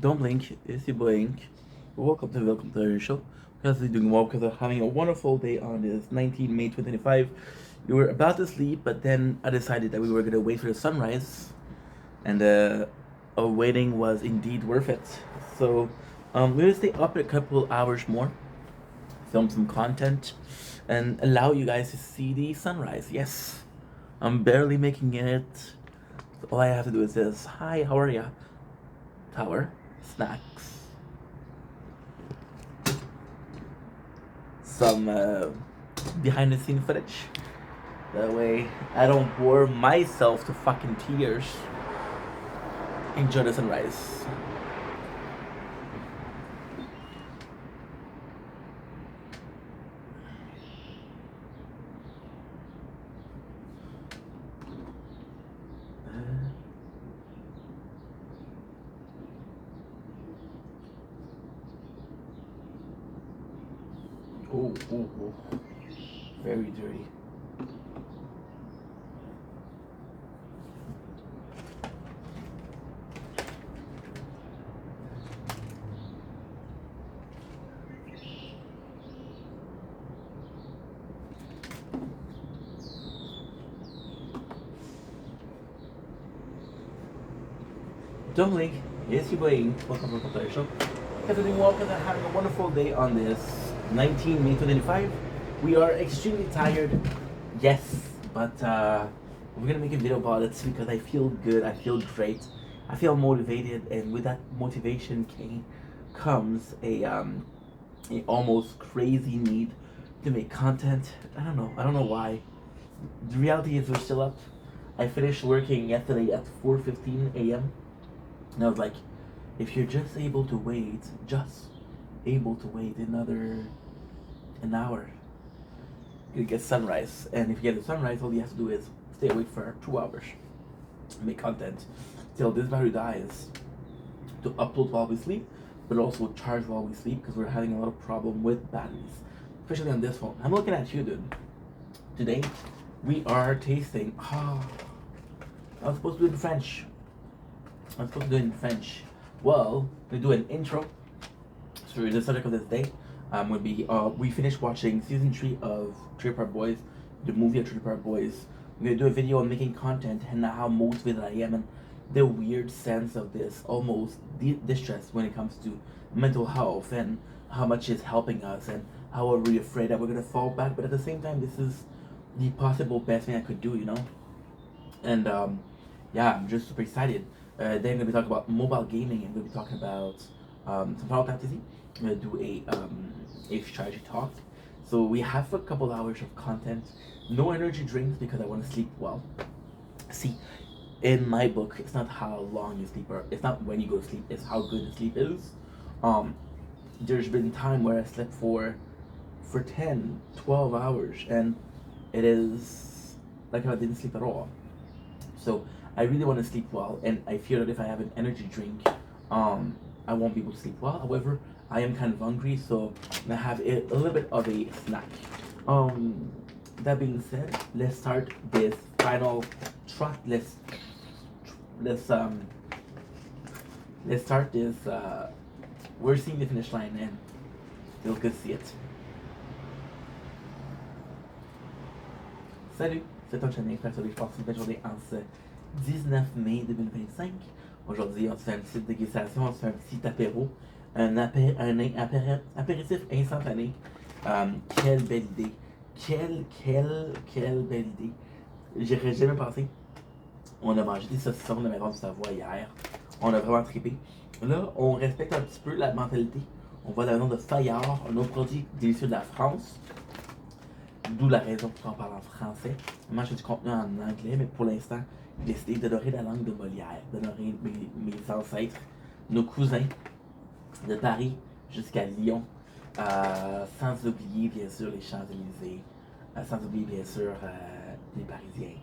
Don't blink, it's your blink. Welcome to the show. Because you're doing well, because I'm having a wonderful day on this 19 May 2025. We were about to sleep, but then I decided that we were gonna wait for the sunrise, and our waiting was indeed worth it. So we're gonna stay up a couple hours more, film some content, and allow you guys to see the sunrise. Yes, I'm barely making it. All I have to do is this. Hi, how are ya? Tower, snacks, some behind the scene footage. That way I don't bore myself to fucking tears. Enjoy the sunrise. Oh, oh, oh. Very dirty. Don't blink. Yes, you're playing. Welcome to the show. Everything welcome and having a wonderful day on this 19 May 2025. We are extremely tired, yes, but we're gonna make a video about it because I feel good, I feel great, I feel motivated, and with that motivation comes a almost crazy need to make content. I don't know why. The reality is we're still up. I finished working yesterday at 4:15 a.m. and I was like, if you're just able to wait, another an hour, you get sunrise. And if you get the sunrise, all you have to do is stay awake for 2 hours, make content till this battery dies, to upload while we sleep, but also charge while we sleep because we're having a lot of problem with batteries, especially on this phone. I'm looking at you, dude. Today we are tasting. I was supposed to do it in French. Well, we do an intro. So the subject of this day would be we finished watching season 3 of Trailer Park Boys, the movie of Trailer Park Boys. We're gonna do a video on making content and how motivated I am and the weird sense of this almost distress when it comes to mental health and how much it's helping us and how we're really afraid that we're gonna fall back. But at the same time, this is the possible best thing I could do, you know. And yeah, I'm just super excited. Then I'm gonna be talking about mobile gaming and we're gonna be talking about some Final Fantasy. I'm gonna do a strategy talk. So we have a couple hours of content. No energy drinks because I want to sleep well. See, in my book, it's not how long you sleep or it's not when you go to sleep. It's how good the sleep is. There's been time where I slept for 10, 12 hours, and it is like I didn't sleep at all. So I really want to sleep well, and I fear that if I have an energy drink, I won't be able to sleep well. However, I am kind of hungry, so I'm gonna have a little bit of a snack. That being said, let's start this final track. Let's start this. We're seeing the finish line, and you'll get see it. Salut, c'est Tom Chanel, frère, je passe une belle journée en ce 19 mai 2025. Aujourd'hui, on se fait une petite dégustation, on se fait un petit apéro, un apéritif instantané. Quelle belle idée. Quelle belle idée. J'aurais jamais pensé. On a mangé des saucissons de Maison du Savoie hier. On a vraiment trippé. Là, on respecte un petit peu la mentalité. On va dans le nom de Fayard, un autre produit délicieux de la France. D'où la raison pour qu'on parle en français. Moi, j'ai du contenu en anglais, mais pour l'instant, j'ai décidé d'honorer la langue de Molière, d'honorer mes ancêtres, nos cousins de Paris jusqu'à Lyon, sans oublier bien sûr les Champs-Élysées, sans oublier bien sûr les Parisiens,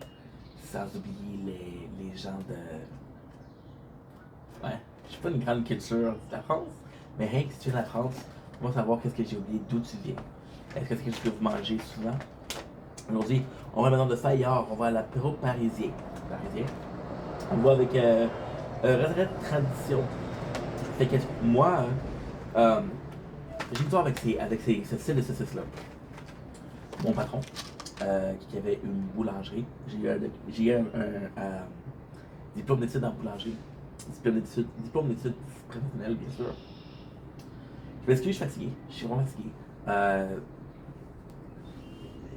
sans oublier les gens de... Ouais, je suis pas une grande culture de la France, mais rien que si tu viens de la France, on va savoir qu'est-ce que j'ai oublié, d'où tu viens. Est-ce que c'est quelque chose que vous mangez souvent? Aujourd'hui, on va maintenant de Fayard, on va à l'apéro parisien. On va avec retraite tradition. Fait que moi, euh, j'ai une histoire avec ce style de saucisse-là. Mon patron, qui avait une boulangerie, j'ai eu diplôme d'études en boulangerie, diplôme d'études professionnelles, bien sûr. Je m'excuse, je suis fatigué, je suis vraiment fatigué.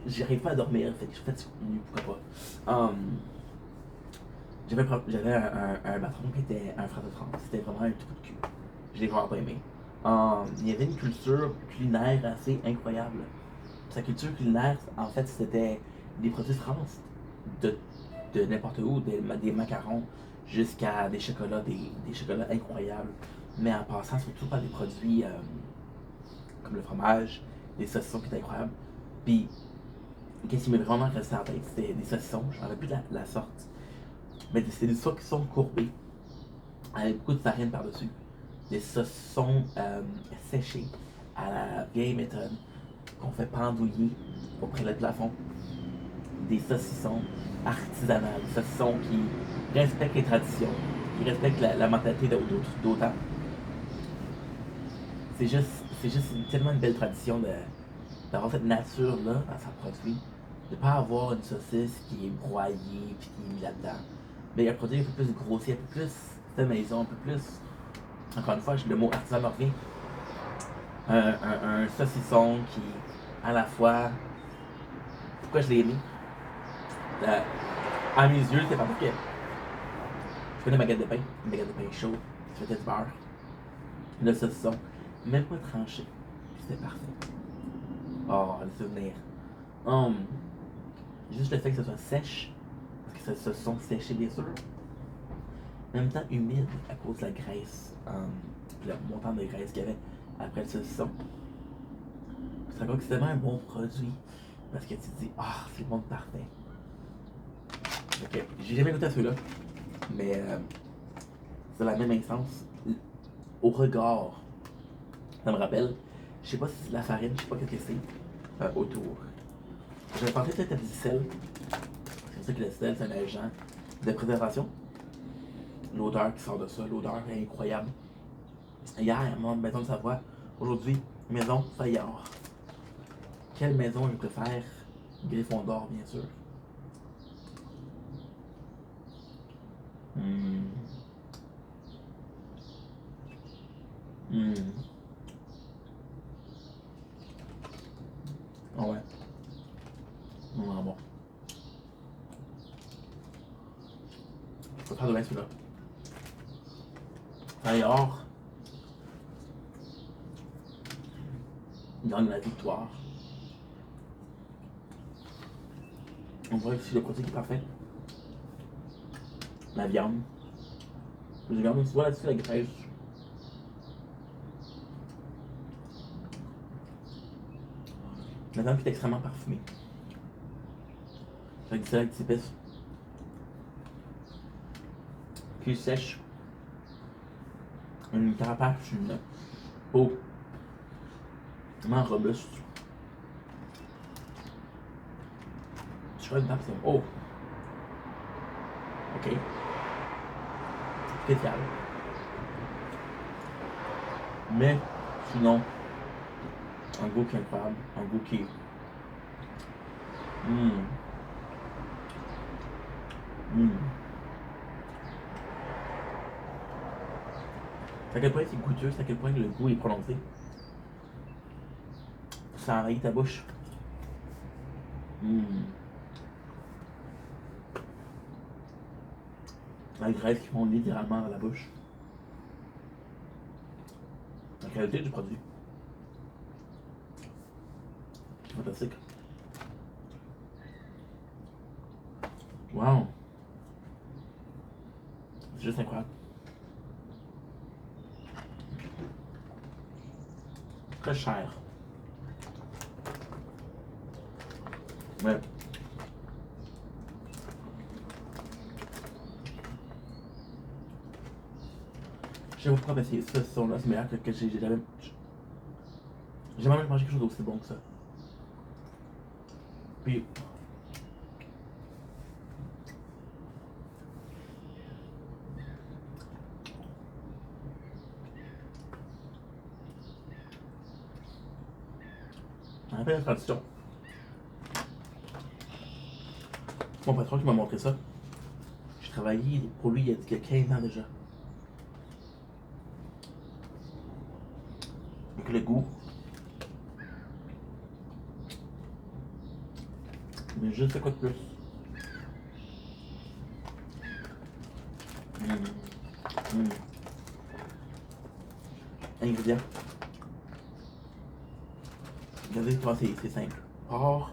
J'arrive pas à dormir, fait que je suis fatigué, pourquoi pas. J'avais un patron qui était un frère de France, c'était vraiment un trou de cul. Je l'ai vraiment pas aimé. Il y avait une culture culinaire assez incroyable. Sa culture culinaire, en fait, c'était des produits de France, de, de n'importe où, des macarons jusqu'à des chocolats incroyables, mais en passant surtout par des produits comme le fromage, des saucissons qui étaient incroyables. Puis, qu'est-ce qui m'est vraiment resté en tête, c'était des saucissons, je ne me rappelle plus de la sorte, mais c'était des saucissons courbés, avec beaucoup de farine par-dessus. Des saucissons séchés à la vieille méthode, qu'on fait pendouiller auprès du plafond. Des saucissons artisanales, des saucissons qui respectent les traditions, qui respectent la mentalité d'autant. C'est juste tellement une belle tradition d'avoir cette nature-là dans son produit, de ne pas avoir une saucisse qui est broyée puis qui est mise là-dedans. Mais un produit un peu plus grossier, un peu plus de maison, un peu plus. Encore une fois, le mot artisan me revient. Un saucisson qui, à la fois. Pourquoi je l'ai aimé? À mes yeux, c'est parce que je fais une baguette de pain, chaud, je faisais du beurre, le saucisson, même pas tranché. C'était parfait. Oh, le souvenir. Hum, Juste le fait que ce soit sèche, parce que ce saucisson séché, bien sûr, en même temps humide à cause de la graisse, le montant de graisse qu'il y avait après le saucisson. C'est encore que c'est vraiment un bon produit, parce que tu te dis, ah, c'est le monde parfait. Ok, j'ai jamais goûté à celui-là, mais c'est la même instance. Au regard, ça me rappelle, je sais pas si c'est de la farine, je sais pas ce que c'est autour. J'avais pensé peut-être à du sel. C'est pour ça que le sel, c'est un agent de préservation. L'odeur qui sort de ça, l'odeur est incroyable. Hier, moi, maison de Savoie. Aujourd'hui, maison Fayard. Quelle maison je préfère? Gryffondor, bien sûr. Mmh. Mmh. Ah ouais. Vraiment bon. Je préfère de bien celui-là. Fayard gagne la victoire. On voit ici le produit qui est parfait. La viande. Je regarde tu vois là-dessus la graisse. La viande qui est extrêmement parfumée. Avec du sel, avec des épices. Qui sèche. Une carapace, une peau vraiment robuste. Je fais une tape, c'est oh! Ok. Spécial. Mais sinon, un goût qui est incroyable. Un goût qui est. Mmh. Mmh. C'est à quel point c'est goûteux, c'est à quel point le goût est prononcé. Ça envahit ta bouche. Mmh. La graisse qui fond littéralement dans la bouche. La qualité du produit. C'est fantastique. Wow! C'est juste incroyable. Très cher. Mais je sais pas pourquoi, mais ce son-là, c'est meilleur que j'ai jamais. J'ai jamais mangé quelque chose d'aussi bon que ça. Puis, On appelle la tradition. Mon patron qui m'a montré ça. J'ai travaillé pour lui il y a 15 ans déjà. Avec le goût. Mais je sais quoi de plus. Ingrédients. Regardez comment c'est simple. Porc,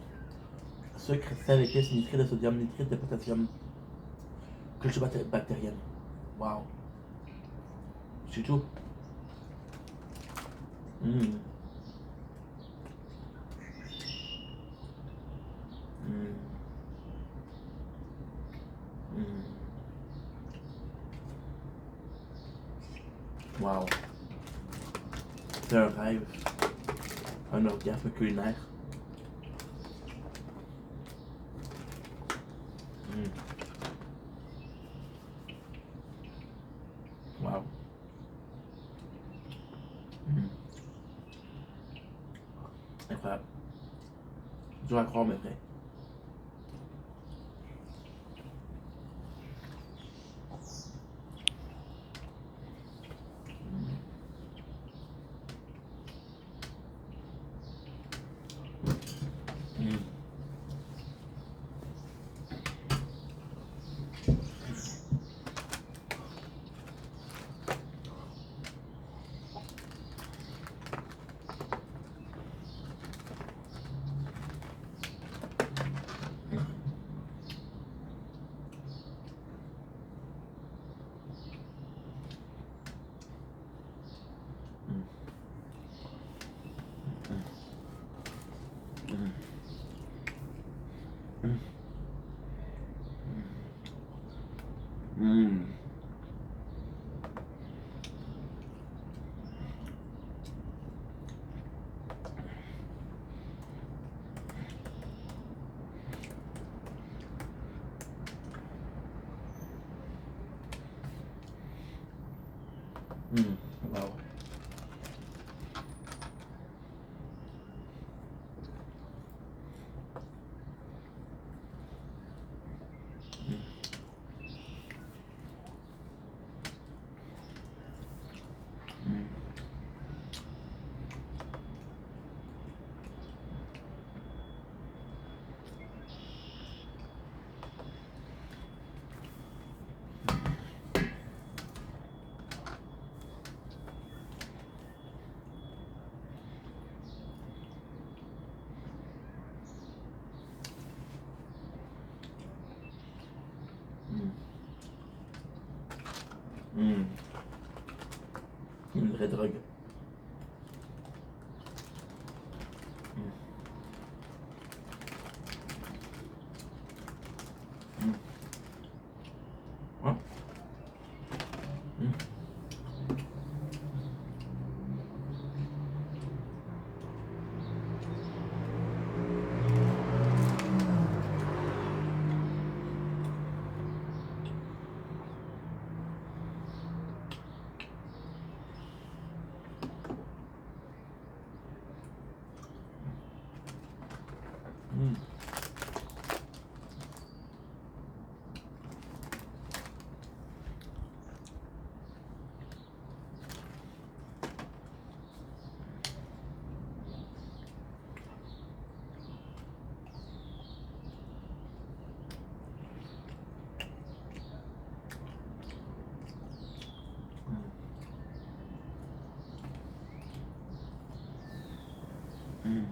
sucre, sel, épices, nitrite de sodium, nitrite de potassium, culture bactérienne. Wow. C'est tout. Mmh. Mmh. Mmh. Wow. C'est un rêve. Un orgasme culinaire. Mmh. Wow. Mmh. Incroyable. Dur à croire, mais vrai. Mmh. Mmh. Mmh. Wow. Mmh. Mmh. Mmh. Une vraie drogue. Mmh. Mmh. Ouais. Mmh. Mmh. Mmh.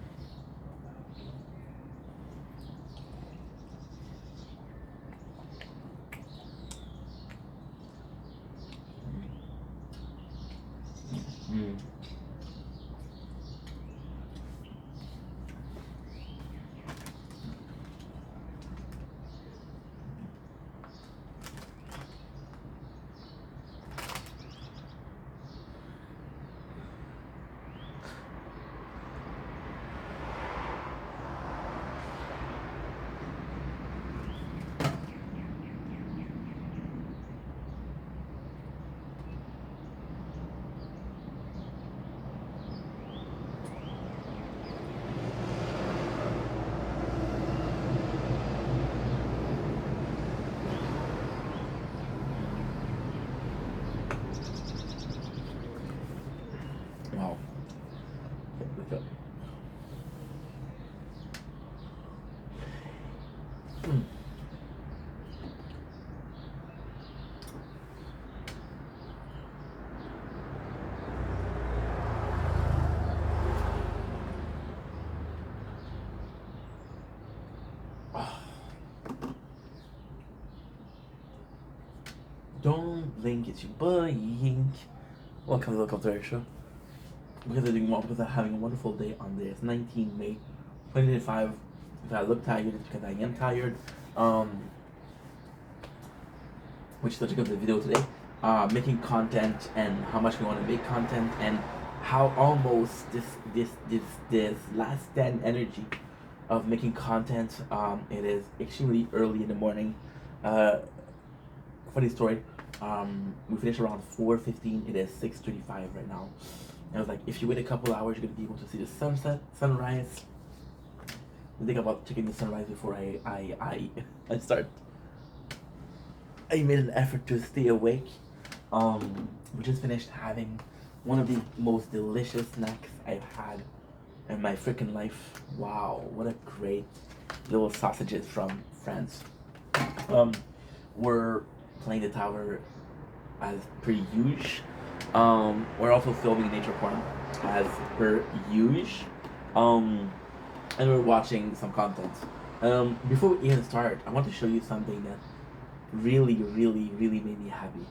Mmh. Wow. Okay. Mm. Don't blink, it's your blink. Welcome to our show. Because I'm doing well, because I'm having a wonderful day on this 19 May 2025. If I look tired, it's because I am tired. Which is such a good video today. Making content and how much we want to make content and how almost this last stand energy of making content. It is extremely early in the morning. Funny story. We finished around 4:15. It is 6:35 right now. And I was like, if you wait a couple hours, you're gonna be able to see the sunset, sunrise. I think about checking the sunrise before I start. I made an effort to stay awake. We just finished having one of the most delicious snacks I've had in my freaking life. Wow, what a great little sausages from France. We're playing the tower as per usual. We're also filming nature porn as per usual. And we're watching some content. Before we even start, I want to show you something that really made me happy.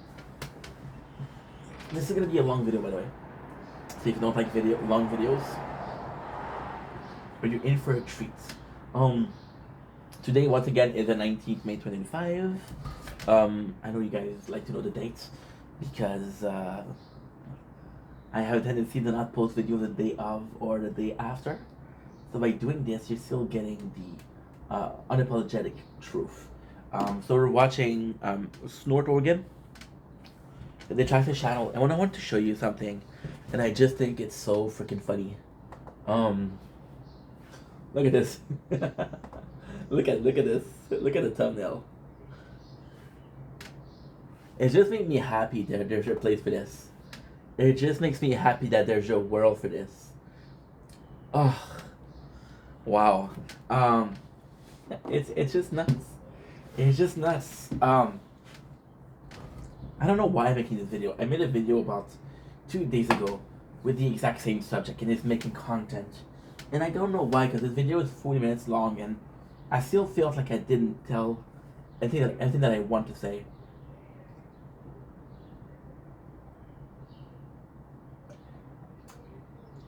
This is gonna be a long video, by the way. So if you don't like long videos, but you're in for a treat. Today once again is the 19th May 2025. I know you guys like to know the dates because I have a tendency to not post videos the day of or the day after. So by doing this, you're still getting the unapologetic truth. So we're watching Snort Organ, the Attractive Channel, and when I want to show you something, and I just think it's so freaking funny. Look at this. look at this. Look at the thumbnail. It just makes me happy that there's a place for this. It just makes me happy that there's a world for this. Oh, wow. It's just nuts. It's just nuts. I don't know why I'm making this video. I made a video about 2 days ago with the exact same subject, and it's making content. And I don't know why, because this video is 40 minutes long, and I still feel like I didn't tell everything that I want to say.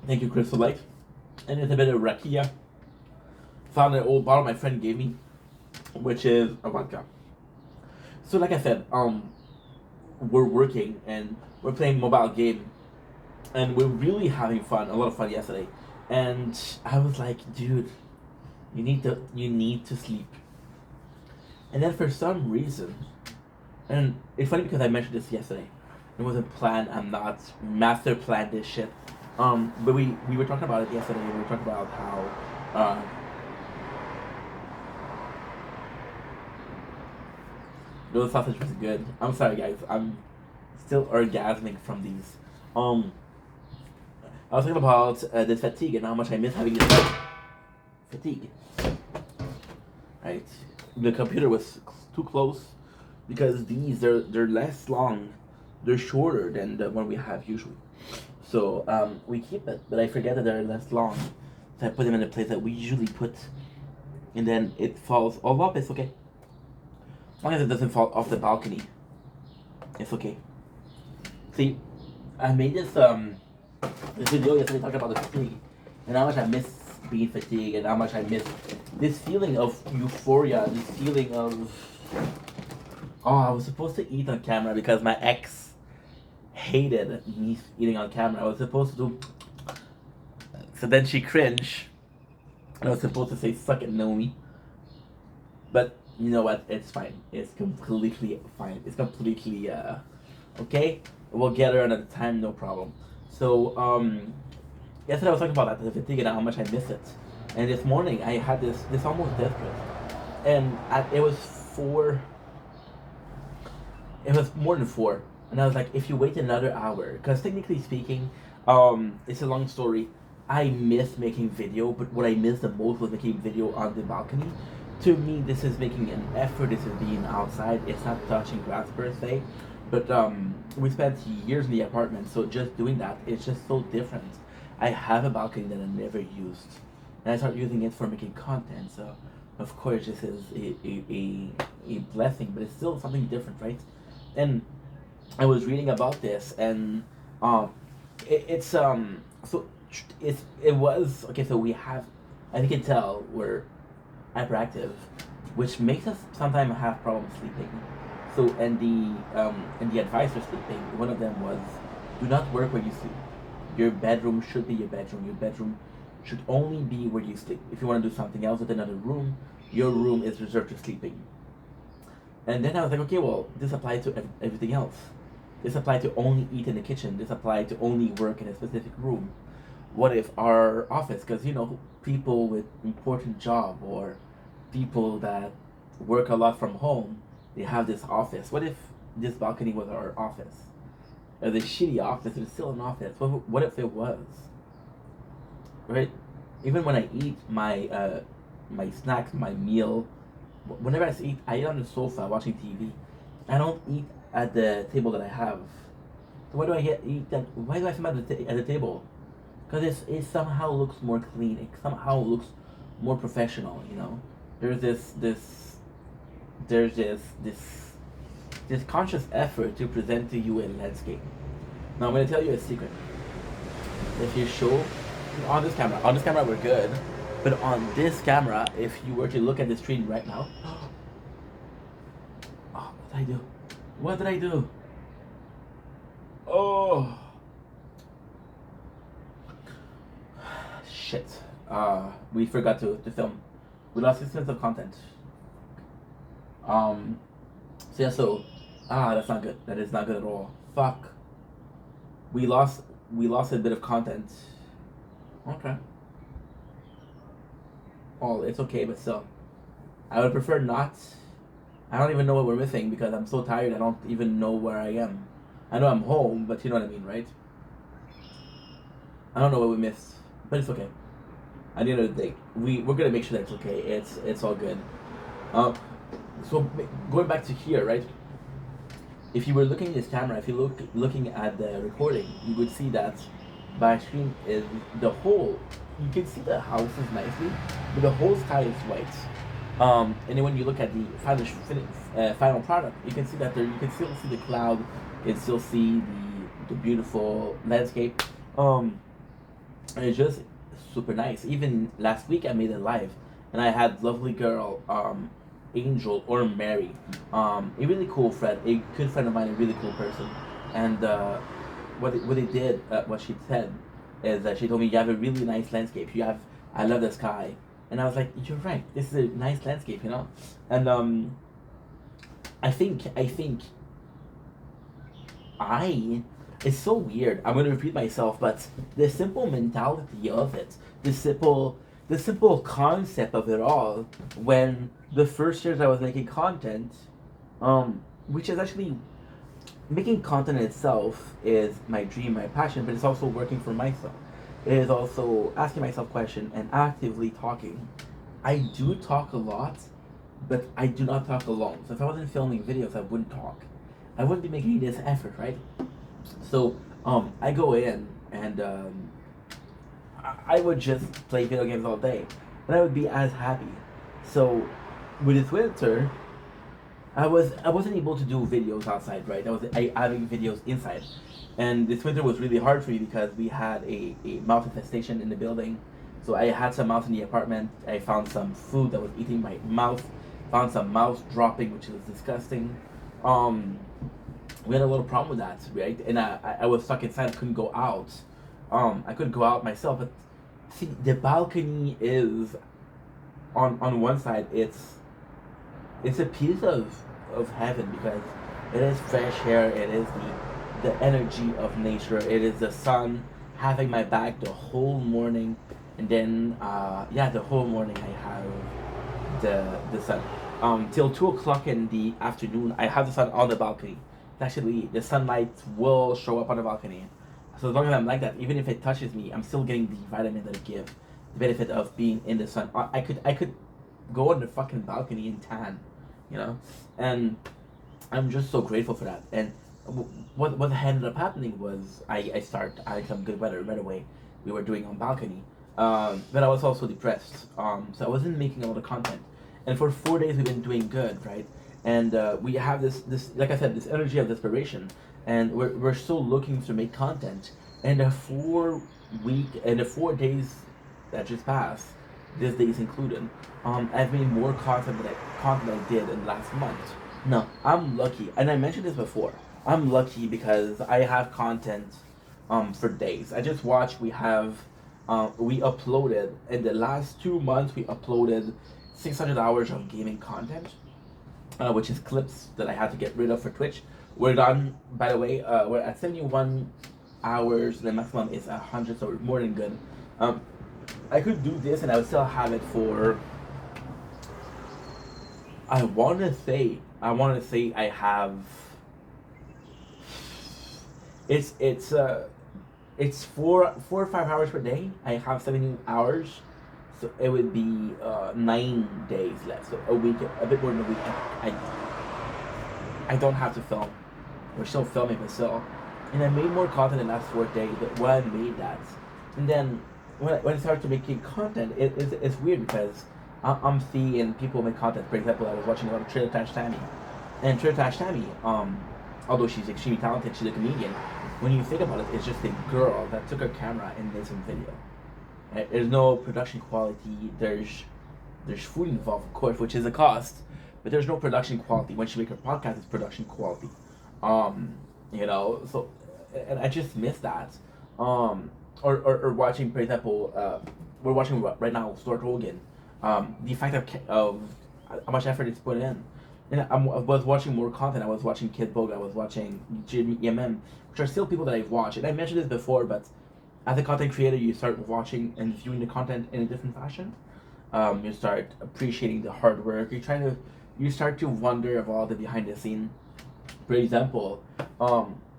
Thank you, Crystal Light. And it's a bit of rakia. Found an old bottle my friend gave me, which is a vodka. So like I said, we're working and we're playing mobile game, and we're really having fun, a lot of fun yesterday. And I was like, dude, you need to sleep. And then for some reason, and it's funny because I mentioned this yesterday. It wasn't planned. I'm not master planned this shit. But we were talking about it yesterday. We were talking about how those sausage was good. I'm sorry, guys. I'm still orgasmic from these. I was talking about this fatigue and how much I miss having this fatigue. Right, the computer was too close because they're less long, they're shorter than the one we have usually. So we keep it, but I forget that they're less long. So I put them in the place that we usually put, and then it falls all up. It's okay. As long as it doesn't fall off the balcony, it's okay. See, I made this video yesterday talking about the fatigue and how much I miss being fatigued and how much I miss this feeling of euphoria, this feeling of I was supposed to eat on camera because my ex hated me eating on camera. I was supposed to do, so then she cringed and I was supposed to say suck it Naomi, but you know what, it's fine, it's completely fine, it's completely okay. We'll get her another time, no problem. So yesterday I was talking about that, the fatigue and how much I miss it. And this morning I had this almost death grip. And it was more than 4. And I was like, if you wait another hour, because technically speaking, it's a long story. I miss making video, but what I missed the most was making video on the balcony. To me, this is making an effort. This is being outside. It's not touching grass per se, but we spent years in the apartment, so just doing that, it's just so different. I have a balcony that I never used, and I started using it for making content. So, of course, this is a blessing, but it's still something different, right? And I was reading about this, and um, it's so it was okay. So we have, as you can tell, we're hyperactive, which makes us sometimes have problems sleeping. So and the advice for sleeping, one of them was, do not work where you sleep. Your bedroom should be your bedroom. Your bedroom should only be where you sleep. If you want to do something else with another room, your room is reserved to sleeping. And then I was like, okay, well, this applies to everything else. This applies to only eat in the kitchen. This applies to only work in a specific room. What if our office, because people with important job or people that work a lot from home, they have this office. What if this balcony was our office? Or the shitty office, it's still an office. What if it was? Right? Even when I eat my snacks, my meal, whenever I eat on the sofa watching TV. I don't eat at the table that I have. So why do eat that? Why do I sit at the table? Because it somehow looks more clean. It somehow looks more professional. There's this conscious effort to present to you a landscape. Now I'm gonna tell you a secret. If you show on this camera we're good, but on this camera, if you were to look at the screen right now, oh, what did I do? What did I do? Oh, shit. We forgot to film. We lost 6 minutes of content. So yeah, that's not good. That is not good at all. Fuck. We lost a bit of content. Okay. Oh, it's okay, but still. I would prefer not. I don't even know what we're missing because I'm so tired I don't even know where I am. I know I'm home, but you know what I mean, right? I don't know what we missed, but it's okay. At the end of the day, we're gonna make sure that it's okay. It's all good. So going back to here, right? If you were looking at this camera, if you looking at the recording, you would see that my screen is the whole. You can see the houses nicely, but the whole sky is white. And then when you look at the final product, you can see that you can still see the cloud, you can still see the beautiful landscape. And it's just super nice. Even last week I made it live, and I had lovely girl, Angel or Mary, a really cool friend, a good friend of mine, a really cool person, and what she said is that she told me, you have a really nice landscape. I love the sky, and I was like, you're right. This is a nice landscape, and I think it's so weird. I'm gonna repeat myself, but the simple mentality of it, the simple concept of it all, when the first years I was making content, which is actually making content itself is my dream, my passion, but it's also working for myself. It is also asking myself questions and actively talking. I do talk a lot, but I do not talk alone. So if I wasn't filming videos, I wouldn't talk. I wouldn't be making this effort, right? So I go in and I would just play video games all day, and I would be as happy. So with this winter, I wasn't able to do videos outside, right? I having videos inside, and this winter was really hard for me because we had a mouse infestation in the building. So I had some mouse in the apartment. I found some food that was eating my mouth. Found some mouse dropping, which was disgusting. We had a little problem with that, right? And I was stuck inside. I couldn't go out. I couldn't go out myself. But see, the balcony is on one side. It's a piece of heaven because it is fresh air. It is the energy of nature. It is the sun having my back the whole morning, and then the whole morning I have the sun. Till 2 o'clock in the afternoon, I have the sun on the balcony. actually the sunlight will show up on the balcony. So as long as I'm like that, even if it touches me, I'm still getting the vitamin that it gives, the benefit of being in the sun. I could go on the fucking balcony and tan, you know, and I'm just so grateful for that. And what ended up happening was I started having some good weather right away. We were doing on balcony, but I was also depressed. So I wasn't making a lot of content, and for 4 days we've been doing good, right? And we have this like I said, this energy of desperation, and we're still looking to make content. And the 4 days that just passed, this day is included. I've made more content than I did in last month. No, I'm lucky, and I mentioned this before. I'm lucky because I have content for days. I just watched. We uploaded in the last 2 months. We uploaded 600 hours of gaming content, which is clips that I had to get rid of for Twitch. We're done, by the way. We're at 71 hours. The maximum is 100, so more than good. I could do this, and I would still have it for. I want to say I have. It's 4 or 5 hours per day. I have 70 hours, so it would be 9 days left. So a week, a bit more than a week. I don't have to film. We're still filming, but still. And I made more content in the last 4 days. But when I made that, and then when I started to making content, it's weird because I'm seeing people make content. For example, I was watching a lot of Trailer Tash Tammy, and Trailer Tash Tammy, although she's extremely talented, she's a comedian. When you think about it, it's just a girl that took her camera and made some video. Right? There's no production quality. There's food involved, of course, which is a cost, but there's no production quality. When she make her podcast, it's production quality. So, and I just miss that. Or watching, for example, we're watching right now Stuart Rogan. The fact of how much effort it's put in. And I was watching more content. I was watching Kid Boga. I was watching Jimmy EMM, which are still people that I've watched. And I mentioned this before, but as a content creator, you start watching and viewing the content in a different fashion. You start appreciating the hard work. You start to wonder of all the behind the scene. For example,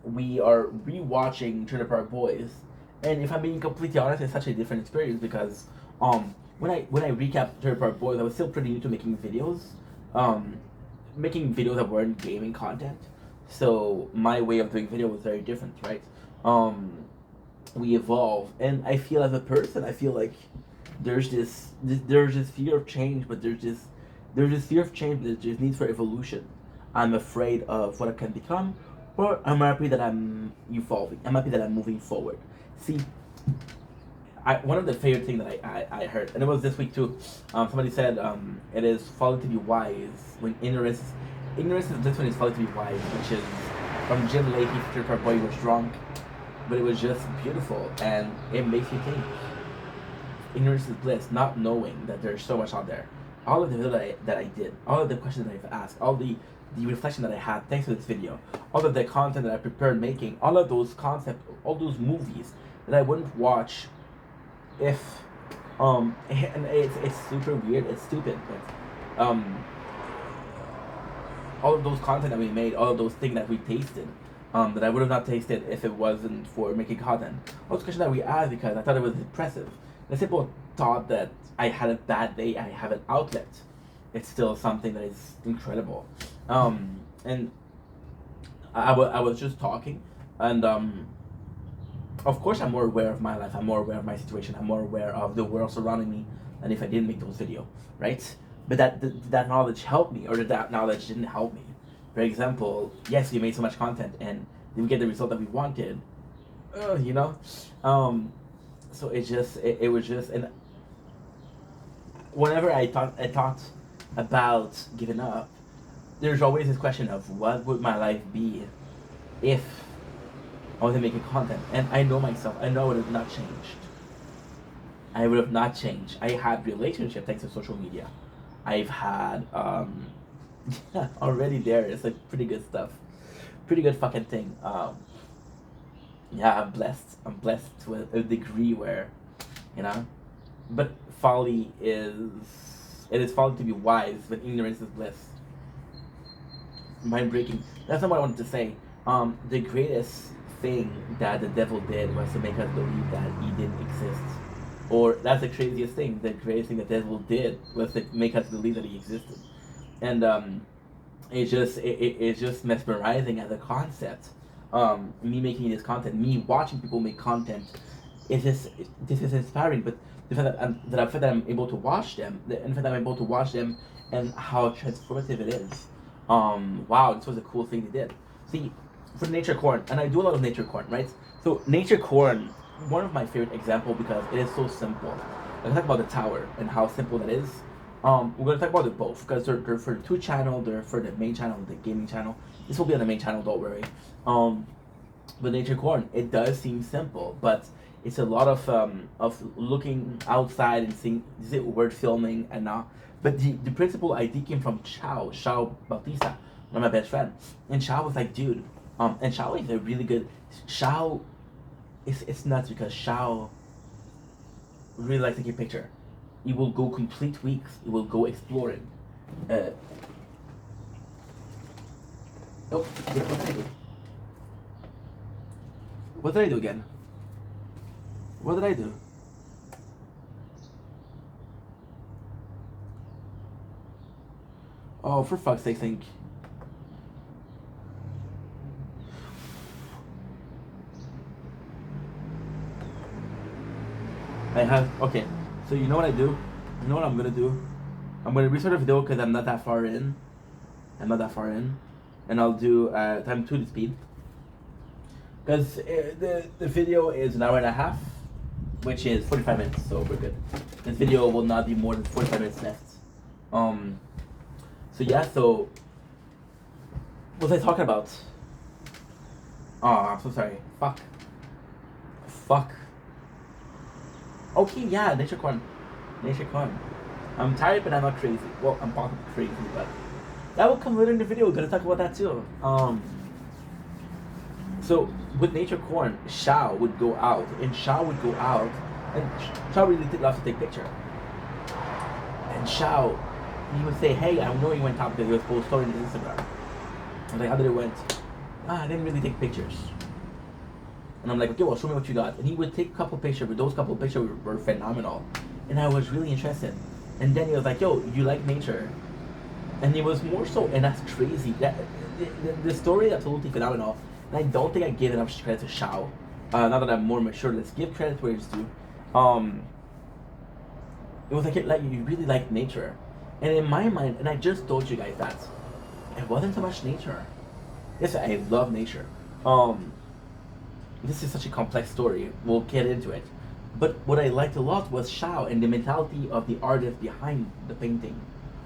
we are rewatching Trailer Park Boys, and if I'm being completely honest, it's such a different experience because when I recap Trailer Park Boys, I was still pretty new to making videos. Making videos that weren't gaming content, so my way of doing video was very different, right? We evolve, and I feel as a person, I feel like there's this fear of change, but there's this fear of change, there's this need for evolution. I'm afraid of what I can become, but I'm happy that I'm evolving. I'm happy that I'm moving forward. See, one of the favorite things that I heard, and it was this week too. Somebody said it is folly to be wise when ignorance is bliss when it's folly to be wise, which is from Jim Leahy, Trailer Park Boy was drunk, but it was just beautiful and it makes you think. Ignorance is bliss, not knowing that there's so much out there. All of the video that I did, all of the questions that I've asked, all the reflection that I had thanks to this video, all of the content that I prepared making, all of those concepts, all those movies that I wouldn't watch if and it's super weird, it's stupid, but all of those content that we made, all of those things that we tasted, that I would have not tasted if it wasn't for making content. All those questions that we asked because I thought it was impressive. The simple thought that I had a bad day, I have an outlet. It's still something that is incredible. And I was just talking, and of course I'm more aware of my life, I'm more aware of my situation, I'm more aware of the world surrounding me than if I didn't make those videos, right? But that knowledge helped me, or that knowledge didn't help me. For example, yes, we made so much content and did we get the result that we wanted? So it was just, and whenever I thought about giving up, there's always this question of what would my life be if I wasn't making content. And I know myself, I know I would have not changed. I would have not changed. I had relationship thanks to social media. I've had already there. It's like pretty good stuff. Pretty good fucking thing. Yeah, I'm blessed. I'm blessed to a degree where, but folly it is folly to be wise, but ignorance is bliss. Mind breaking. That's not what I wanted to say. The greatest thing that the devil did was to make us believe that he didn't exist. Or that's the craziest thing. The greatest thing the devil did was to make us believe that he existed. And it's just mesmerizing as a concept. Me making this content, me watching people make content, this is inspiring. But the fact that I'm able to watch them, and how transformative it is. Wow, this was a cool thing they did. See, for nature corn, and I do a lot of nature corn, right? So nature corn, one of my favorite example because it is so simple. Let's talk about the tower and how simple that is. We're gonna talk about it both because they're for two channel, they're for the main channel, the gaming channel. This will be on the main channel, don't worry. But nature corn, it does seem simple, but it's a lot of looking outside and seeing is it worth filming and not. But the principal idea came from Shao Bautista, one of my best friends, and Shao was like, dude, and Shao is a really good Shao. It's nuts because Shao really likes to take a picture. He will go complete weeks. He will go exploring. Oh, what did I do? What did I do again? What did I do? Oh, for fuck's sake, think. I have, okay, so you know what I do? You know what I'm gonna do? I'm gonna restart the video because I'm not that far in. And I'll do time 2 the speed. Because the video is an hour and a half, which is 45 minutes, so we're good. This video will not be more than 45 minutes left. So yeah, so what was I talking about? Oh, I'm so sorry. Fuck. Okay, yeah, nature corn. I'm tired, but I'm not crazy. Well, I'm possibly crazy, but that will come later in the video. We're gonna talk about that too. So with nature corn, Shao would go out, and Shao really loves to take picture. And Shao, he would say, "Hey, I know you went out because he was post story on Instagram." I was like, "How did it went?" I didn't really take pictures. And I'm like, okay, well, show me what you got. And he would take a couple pictures, but those couple pictures were phenomenal. And I was really interested. And then he was like, yo, you like nature? And it was more so, and that's crazy. The story is absolutely phenomenal. And I don't think I gave enough credit to Shao. Now that I'm more mature, let's give credit where it's due. It was like you really like nature. And in my mind, and I just told you guys that, it wasn't so much nature. Yes, I love nature. This is such a complex story. We'll get into it. But what I liked a lot was Shao and the mentality of the artist behind the painting.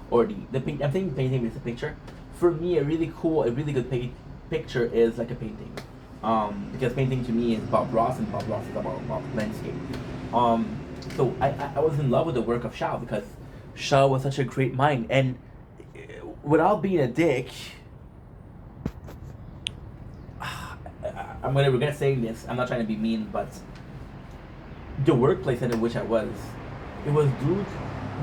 Or the paint. I'm thinking painting is a picture. For me, a really good picture is like a painting. Because painting to me is Bob Ross, and Bob Ross is about landscape. So I was in love with the work of Shao because Shao was such a great mind. And without being a dick, I'm gonna regret saying this. I'm not trying to be mean, but the workplace in which I was, it was dudes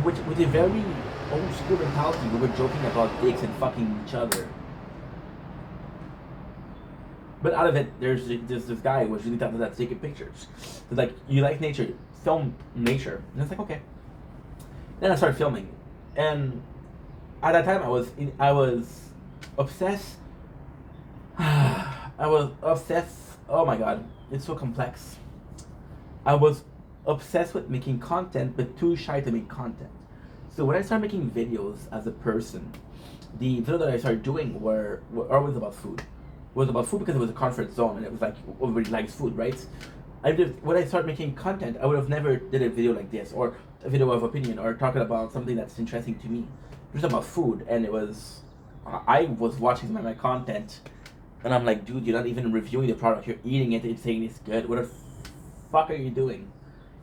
with a very old school mentality. We were joking about dicks and fucking each other. But out of it, there's this guy who was really talented at taking pictures. It's like, you like nature, film nature. And it's like, okay. Then I started filming, and at that time I was obsessed. I was obsessed. Oh my god, it's so complex. I was obsessed with making content, but too shy to make content. So when I started making videos as a person, the videos that I started doing were always about food. It was about food because it was a comfort zone, and it was like everybody likes food, right? When I started making content, I would have never did a video like this, or a video of opinion, or talking about something that's interesting to me. It was about food, and I was watching some of my content, and I'm like, dude, you're not even reviewing the product. You're eating it and saying it's good. What the fuck are you doing?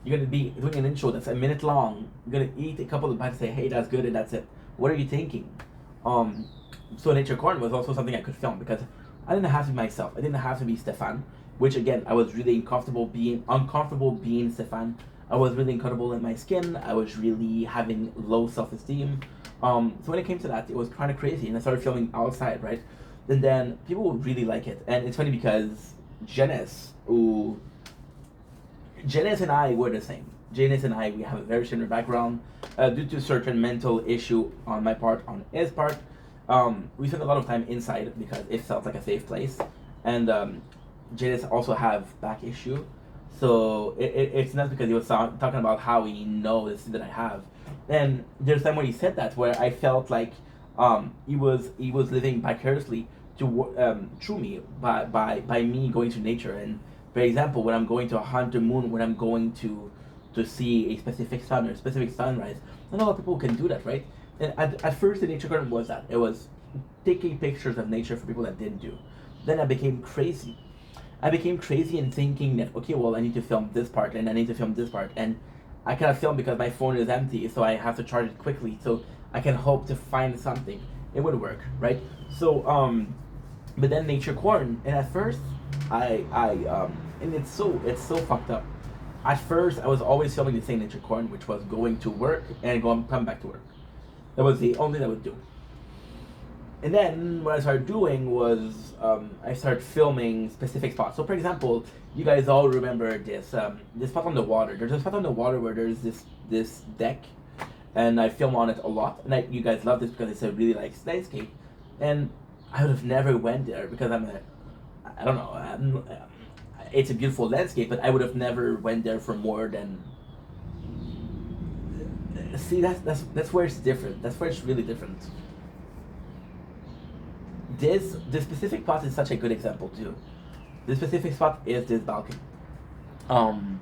You're gonna be doing an intro that's a minute long. You're gonna eat a couple of bites and say, hey, that's good, and that's it. What are you thinking? So Nature Corn was also something I could film because I didn't have to be myself. I didn't have to be Stefan, which again, I was really uncomfortable being Stefan. I was really uncomfortable in my skin. I was really having low self-esteem. So when it came to that, it was kind of crazy, and I started filming outside, right? and then people would really like it. And it's funny because Janice, who Janice and I were the same. Janice and I, we have a very similar background. Due to certain mental issue on my part, on his part, we spent a lot of time inside because it felt like a safe place. And Janice also have back issue, so it's not because he was talking about how he knows that I have. And there's time when he said that where I felt like he was living vicariously through me by me going to nature. And for example, when I'm going to hunt the moon, when I'm going to see a specific sun or a specific sunrise, not a lot of people can do that, right? And at first, the nature garden was that it was taking pictures of nature for people that didn't do. Then I became crazy. I became crazy in thinking that okay, well, I need to film this part and I need to film this part, and I cannot film because my phone is empty, so I have to charge it quickly so I can hope to find something. It would work, right? So but then nature corn, and at first and it's so fucked up. At first, I was always filming the same nature corn, which was going to work and come back to work. That was the only thing I would do. And then what I started doing was I started filming specific spots. So for example, you guys all remember this spot on the water. There's a spot on the water where there's this deck, and I film on it a lot. And you guys love this because it's a really like landscape. And I would have never went there because I don't know. It's a beautiful landscape, but I would have never went there for more than. See, that's where it's different. That's where it's really different. This specific spot is such a good example too. This specific spot is this balcony. From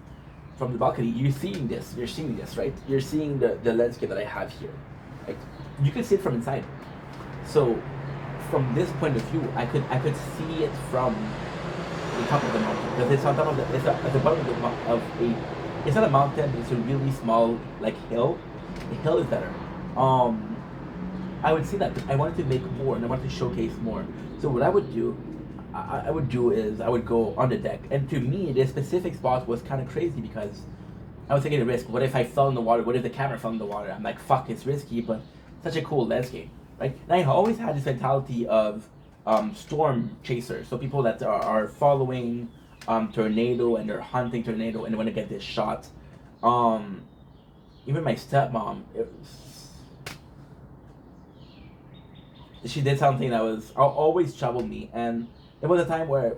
the balcony, you're seeing this. You're seeing this, right? You're seeing the landscape that I have here. Like you can see it from inside. So, from this point of view, I could see it from the top of the mountain because it's on top of it's at the bottom of a. It's not a mountain. It's a really small like hill. The hill is better. I would see that, but I wanted to make more and I wanted to showcase more. So what I would do, I would do is I would go on the deck. And to me, this specific spot was kind of crazy because I was taking a risk. What if I fell in the water? What if the camera fell in the water? I'm like, fuck, it's risky, but such a cool landscape, right? And I always had this mentality of storm chasers. So people that are following tornado and they're hunting tornado and they want to get this shot. Even my stepmom, she did something that was always troubled me, and there was a time where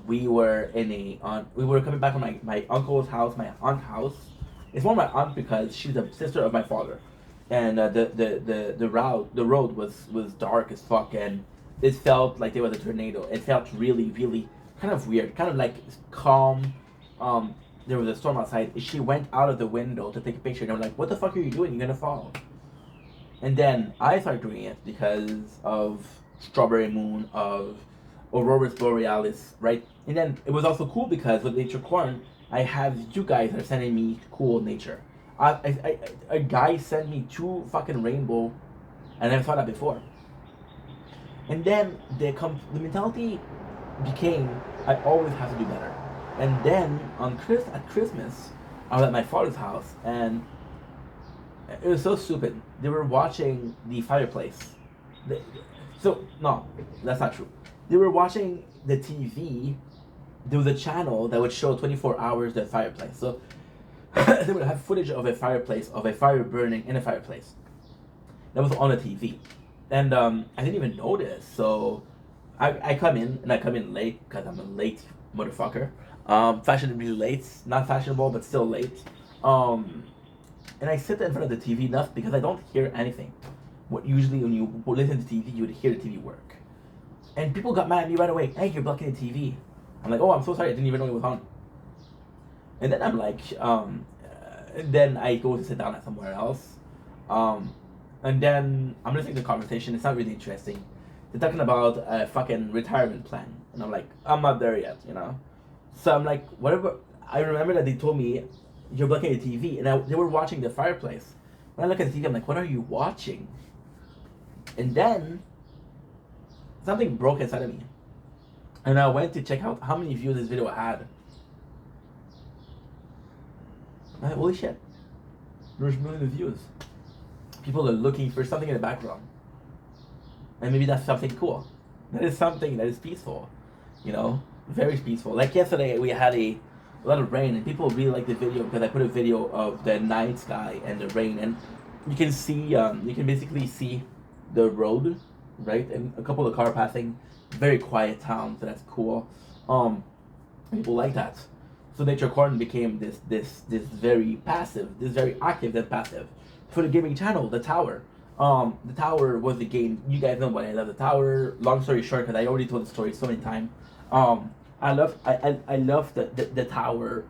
we were we were coming back from my uncle's house, my aunt's house. It's more my aunt because she's the sister of my father, and the road was dark as fuck, and it felt like there was a tornado. It felt really really kind of weird, kind of like calm. There was a storm outside. She went out of the window to take a picture, and I'm like, "What the fuck are you doing? You're gonna fall." And then I started doing it because of Strawberry Moon, of Auroras Borealis, right? And then it was also cool because with Nature Corn, I have you guys that are sending me cool nature. A guy sent me 2 fucking rainbow, and I never saw that before. And then the mentality became, I always have to do better. And then at Christmas, I was at my father's house, and it was so stupid. They were watching the fireplace. No, that's not true. They were watching the TV. There was a channel that would show 24 hours the fireplace. So they would have footage of a fireplace, of a fire burning in a fireplace. That was on the TV. And I didn't even notice. So I come in, and I come in late because I'm a late motherfucker. Fashionably late. Not fashionable, but still late. And I sit in front of the TV enough because I don't hear anything. What usually when you listen to TV, you would hear the TV work. And people got mad at me right away. Hey, you're blocking the TV. I'm like, oh, I'm so sorry. I didn't even know it was on. And then I'm like, then I go to sit down at somewhere else. And then I'm listening to the conversation. It's not really interesting. They're talking about a fucking retirement plan. And I'm like, I'm not there yet, you know? So I'm like, whatever. I remember that they told me, you're blocking the TV. And they were watching the fireplace. When I look at the TV, I'm like, what are you watching? And then something broke inside of me. And I went to check out how many views this video had. I'm like, holy shit. There's millions of views. People are looking for something in the background. And maybe that's something cool. That is something that is peaceful, you know, very peaceful. Like yesterday, we had a lot of rain, and people really liked the video because I put a video of the night sky and the rain, and you can basically see the road, right, and a couple of car passing. Very quiet town, so that's cool. Um, People like that. So Nature Corn became this very passive, this very active and passive. For the gaming channel, the Tower. The Tower was the game. You guys know why I love the Tower. Long story short, because I already told the story so many times. I love the Tower.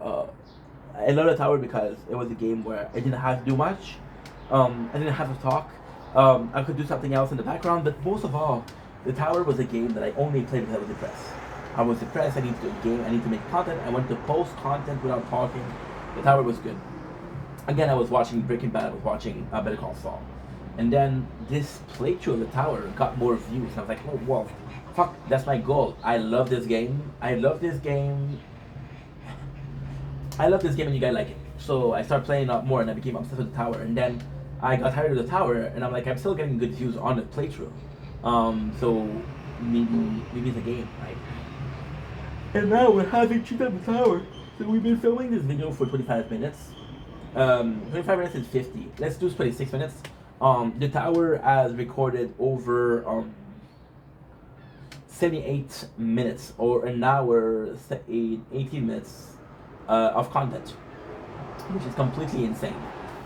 I love the Tower because it was a game where I didn't have to do much. I didn't have to talk. I could do something else in the background, but most of all, the Tower was a game that I only played because I was depressed. I was depressed. I needed to do a game. I need to make content. I wanted to post content without talking. The Tower was good. Again, I was watching Breaking Bad. I was watching Better Call Saul, and then this playthrough of the Tower got more views. And I was like, oh well, fuck, that's my goal. I love this game. I love this game. I love this game, and you guys like it. So I started playing up more, and I became obsessed with the Tower. And then I got tired of the Tower, and I'm like, I'm still getting good views on the playthrough. So maybe it's a game, right? And now we're having cheated on the Tower. So we've been filming this video for 25 minutes. 25 minutes is 50. Let's do 26 minutes. The Tower has recorded over 78 minutes or an hour, 18 minutes of content, which is completely insane.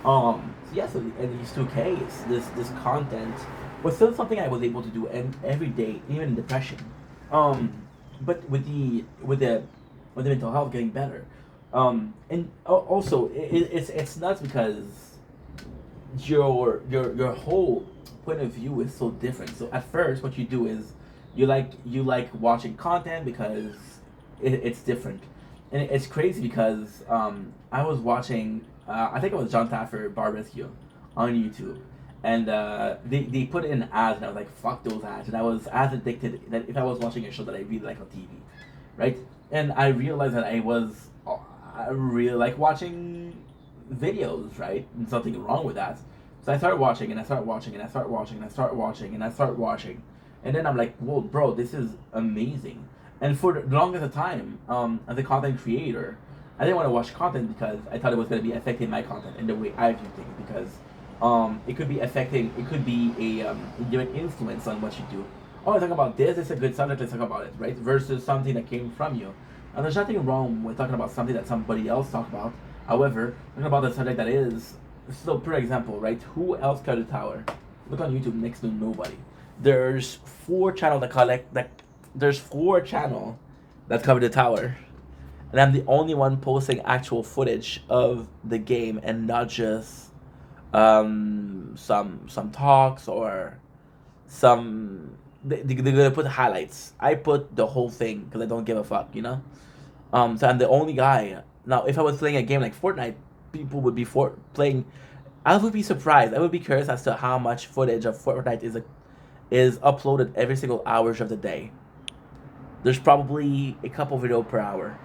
So yeah, so in these 2Ks, this content was still something I was able to do every day, even in depression. But with the mental health getting better, and also it's nuts because your whole point of view is so different. So at first, what you do is you like watching content because it's different, and it's crazy because I was watching I think it was John Taffer Barbecue on YouTube, and they put in ads, and I was like, fuck those ads, and I was as addicted that if I was watching a show that I really like on TV, right? And I realized that I really like watching videos, right? And something wrong with that. So I started watching, and I started watching, and I started watching, and I started watching, and I started watching, and then I'm like, whoa, bro, this is amazing. And for the longest time, as a content creator, I didn't want to watch content because I thought it was going to be affecting my content and the way I view things, because it could be affecting, it could be a direct influence on what you do. Oh, I talk about this, it's a good subject, let's talk about it, right? Versus something that came from you. And there's nothing wrong with talking about something that somebody else talked about. However, talking about the subject that is, so for example, right, who else cut the Tower? Look on YouTube, next to nobody. There's four channels there's four channel that cover the Tower. And I'm the only one posting actual footage of the game and not just some talks or some they're gonna put highlights. I put the whole thing because I don't give a fuck, you know. So I'm the only guy. Now, if I was playing a game like Fortnite, people would be playing. I would be surprised. I would be curious as to how much footage of Fortnite is uploaded every single hours of the day. There's probably a couple video per hour,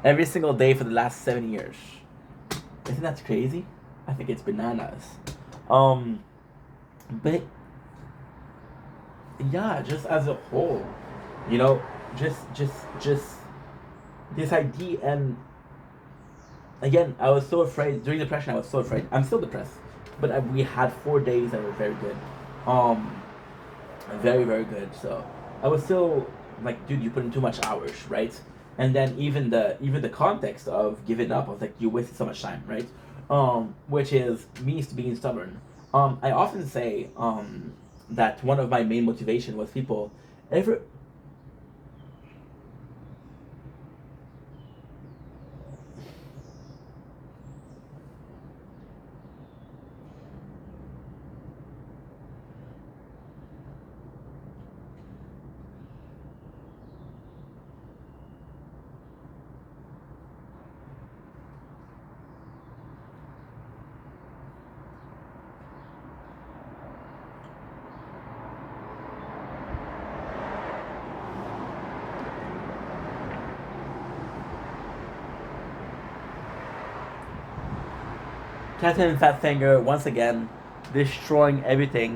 every single day for the last 7 years. Isn't that crazy? I think it's bananas. But yeah, just as a whole, you know, just this idea. And again, I was so afraid during depression. I was so afraid. I'm still depressed, but we had 4 days that were very good, very very good. So I was still like, dude, you put in too much hours, right? And then even the context of giving up, I was like, you wasted so much time, right? Which is me being stubborn. I often say that one of my main motivation was people ever. Captain Fat Finger once again destroying everything.